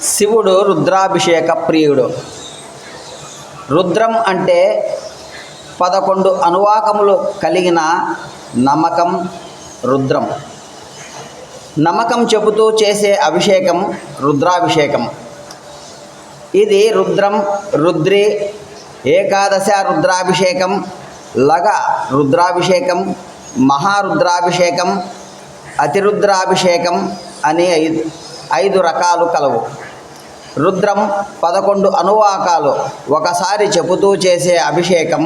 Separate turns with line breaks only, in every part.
శివుడు రుద్రాభిషేక ప్రియుడు. రుద్రం అంటే 11 అనువాకములు కలిగిన నమ్మకం రుద్రం. నమ్మకం చెబుతూ చేసే అభిషేకం రుద్రాభిషేకం. ఇది రుద్రం, రుద్రి, ఏకాదశ రుద్రాభిషేకం, లగ రుద్రాభిషేకం, మహారుద్రాభిషేకం, అతిరుద్రాభిషేకం అనే 5 రకాలు కలవు. రుద్రం 11 అనువాకాలు ఒకసారి చెబుతూ చేసే అభిషేకం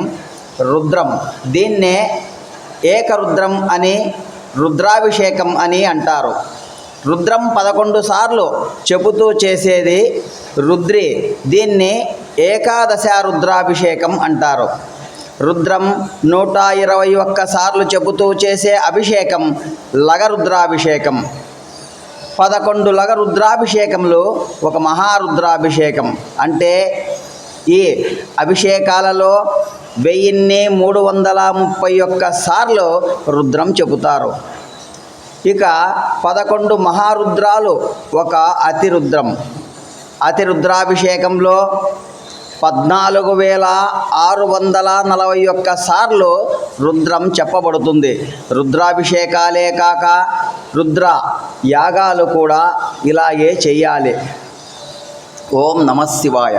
రుద్రం. దీన్నే ఏకరుద్రం అని, రుద్రాభిషేకం అని అంటారు. రుద్రం 11 సార్లు చెబుతూ చేసేది రుద్రి. దీన్ని ఏకాదశ రుద్రాభిషేకం అంటారు. రుద్రం 121 సార్లు చెబుతూ చేసే అభిషేకం లగరుద్రాభిషేకం. 11 లగ రుద్రాభిషేకంలో ఒక మహారుద్రాభిషేకం. అంటే ఈ అభిషేకాలలో 1331 సార్లు రుద్రం చెబుతారు. ఇక 11 మహారుద్రాలు ఒక అతిరుద్రం. అతిరుద్రాభిషేకంలో 14,641 సార్లు రుద్రం చెప్పబడుతుంది. రుద్రాభిషేకాలే కాక రుద్ర యాగాలు కూడా ఇలాగే చెయ్యాలి. ఓం నమః శివాయ.